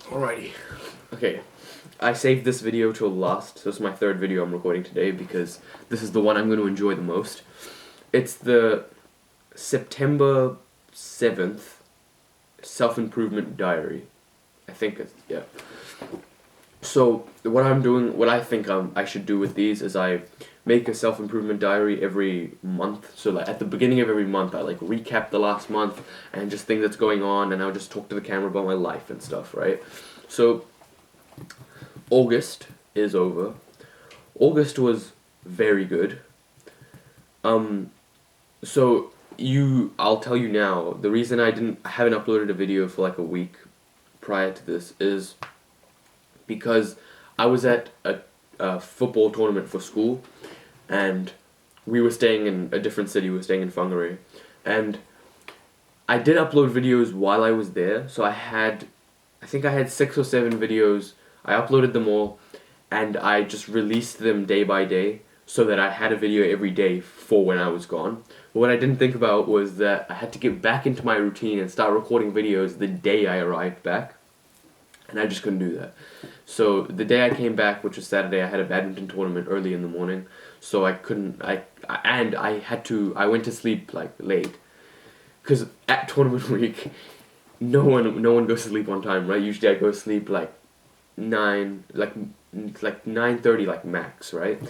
Alrighty. Okay. I saved this video till last, so it's my third video I'm recording today because this is the one I'm going to enjoy the most. It's the September 7th self-improvement diary. I think it's, yeah. So, what I think I should do with these is I make a self-improvement diary every month. So like at the beginning of every month I like recap the last month and just things that's going on, and I'll just talk to the camera about my life and stuff, right? So August is over. August was very good. So I'll tell you now, the reason I haven't uploaded a video for like a week prior to this is because I was at a football tournament for school, and we were staying in a different city. We were staying in Whangarei, and I did upload videos while I was there. So I think I had 6 or 7 videos. I uploaded them all, and I just released them day by day so that I had a video every day for when I was gone. But what I didn't think about was that I had to get back into my routine and start recording videos the day I arrived back, and I just couldn't do that. So the day I came back, which was Saturday, I had a badminton tournament early in the morning, so I couldn't. I went to sleep like late, because at tournament week, no one goes to sleep on time, right? Usually I go to sleep like 9:30 like max, right?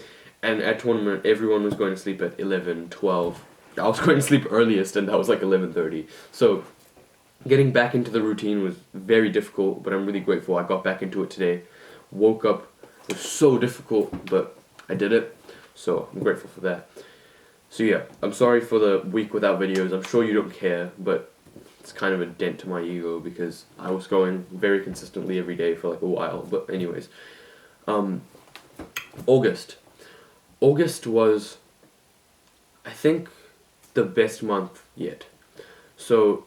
And at tournament, everyone was going to sleep at 11, 12. I was going to sleep earliest, and that was like 11:30. So getting back into the routine was very difficult, but I'm really grateful I got back into it today. Woke up, it was so difficult, but I did it, so I'm grateful for that. So yeah, I'm sorry for the week without videos. I'm sure you don't care, but it's kind of a dent to my ego because I was going very consistently every day for like a while. But anyways, August. August was, I think, the best month yet. So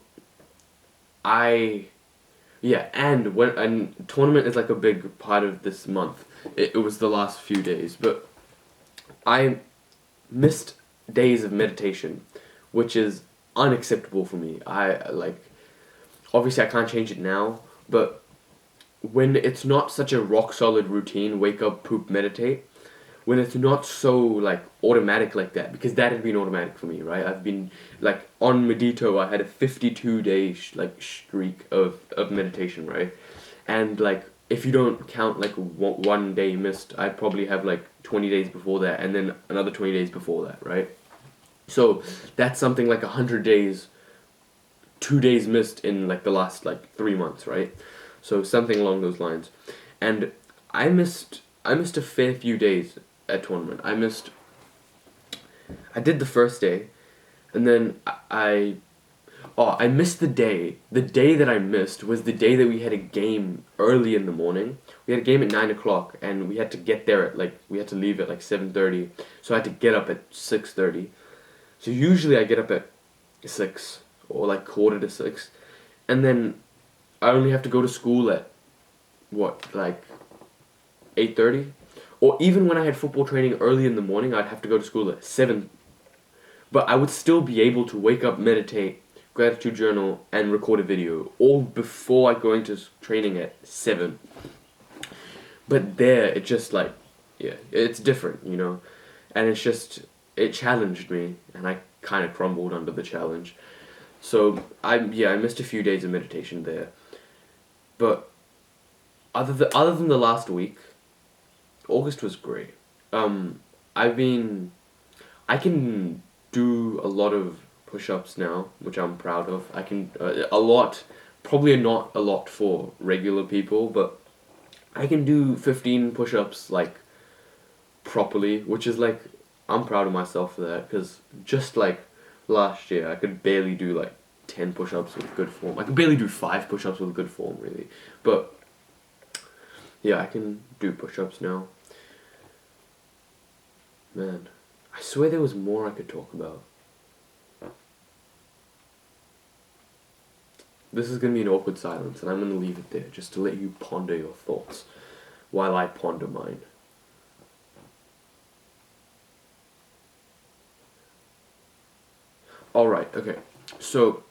and tournament is like a big part of this month. It was the last few days, but I missed days of meditation, which is unacceptable for me. Obviously I can't change it now, but when it's not such a rock solid routine, wake up, poop, meditate, when it's not so like automatic like that, because that had been automatic for me, right? I've been like on Medito, I had a 52-day streak of meditation, right? And like if you don't count like one day missed, I'd probably have like 20 days before that, and then another 20 days before that, right? So that's something like 100 days, 2 days missed in like the last like 3 months, right? So something along those lines. And I missed a fair few days at tournament. I did the first day, and then I missed the day. The day that I missed was the day that we had a game early in the morning. We had a game at 9 o'clock, and we had to get there at we had to leave at like 7:30. So I had to get up at 6:30. So usually I get up at 6 or like quarter to 6, and then I only have to go to school at what, like 8:30? Or even when I had football training early in the morning, I'd have to go to school at 7. But I would still be able to wake up, meditate, gratitude journal, and record a video, all before I go into training at 7. But there, it just like, yeah, it's different, you know? And it challenged me, and I kind of crumbled under the challenge. So, I missed a few days of meditation there. But other than the last week, August was great. I can do a lot of push-ups now, which I'm proud of. I can a lot, probably not a lot for regular people, but I can do 15 push-ups like properly, which is like, I'm proud of myself for that, because just like last year I could barely do like 10 push-ups with good form. I could barely do 5 push-ups with good form, really. But yeah, I can do push-ups now. Man, I swear there was more I could talk about. This is going to be an awkward silence, and I'm going to leave it there just to let you ponder your thoughts while I ponder mine. Alright, okay. So,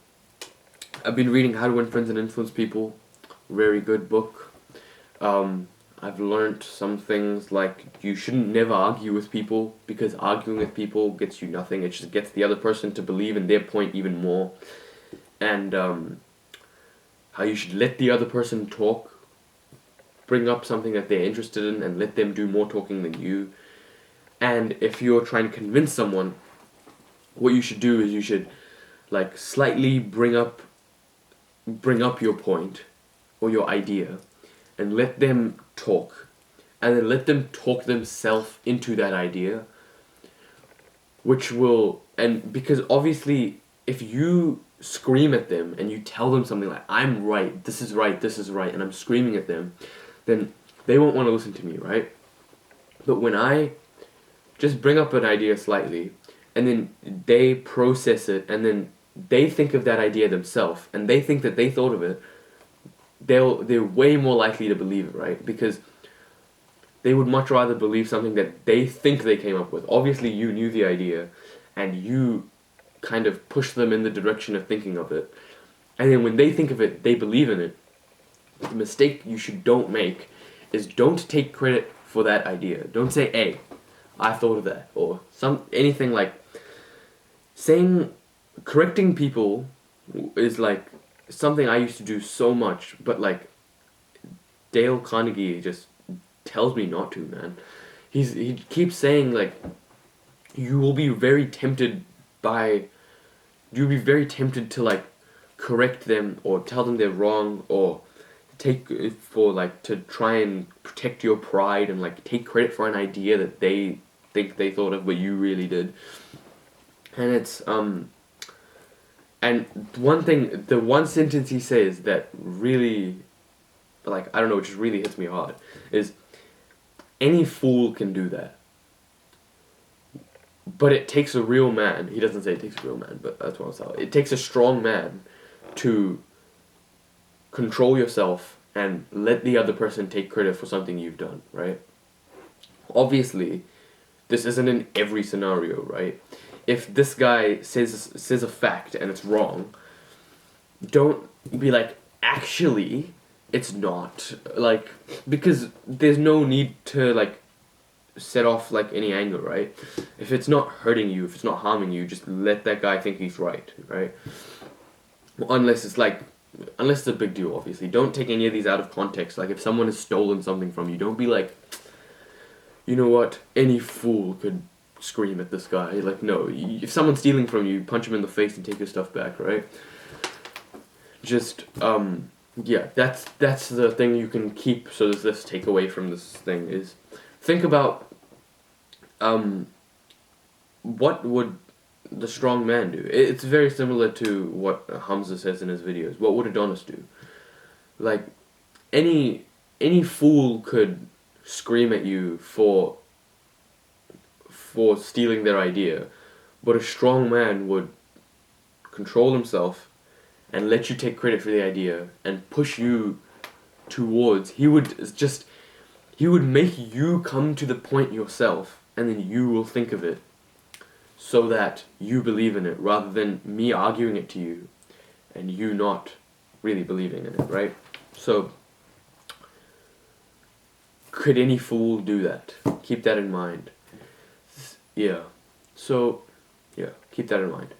I've been reading How to Win Friends and Influence People very good book. I've learnt some things like you shouldn't never argue with people, because arguing with people gets you nothing. It just gets the other person to believe in their point even more. And how you should let the other person talk, bring up something that they're interested in, and let them do more talking than you. And if you're trying to convince someone, what you should do is you should like slightly bring up your point or your idea, and let them talk, and then let them talk themselves into that idea, which will, and because obviously if you scream at them and you tell them something like, I'm right, this is right, and I'm screaming at them, then they won't want to listen to me, right? But when I just bring up an idea slightly, and then they process it, and then they think of that idea themselves, and they think that they thought of it, they're way more likely to believe it, right? Because they would much rather believe something that they think they came up with. Obviously, you knew the idea, and you kind of push them in the direction of thinking of it. And then when they think of it, they believe in it. The mistake don't make is don't take credit for that idea. Don't say, hey, I thought of that, or anything like correcting people is like something I used to do so much, but like Dale Carnegie just tells me not to, man. He keeps saying like you'll be very tempted to like correct them or tell them they're wrong, or take it for like to try and protect your pride and like take credit for an idea that they think they thought of but you really did. And it's and the one sentence he says that really, like, I don't know, it just really hits me hard, is any fool can do that. But it takes a real man. He doesn't say it takes a real man, but that's what I'll say. It takes a strong man to control yourself and let the other person take credit for something you've done, right? Obviously, this isn't in every scenario, right? If this guy says a fact and it's wrong, don't be like, actually, it's not. Like, because there's no need to, like, set off, like, any anger, right? If it's not hurting you, if it's not harming you, just let that guy think he's right, right? Unless it's a big deal, obviously. Don't take any of these out of context. Like, if someone has stolen something from you, don't be like, you know what, any fool could scream at this guy. Like, no, if someone's stealing from you, punch him in the face and take your stuff back, right? Just, yeah, that's the thing you can keep, so there's this takeaway from this thing, is think about, what would the strong man do? It's very similar to what Hamza says in his videos. What would Adonis do? Like, any fool could scream at you for stealing their idea, but a strong man would control himself and let you take credit for the idea and push you towards. He would make you come to the point yourself, and then you will think of it so that you believe in it, rather than me arguing it to you and you not really believing in it, right? So, could any fool do that? Keep that in mind. Yeah. So, yeah, keep that in mind.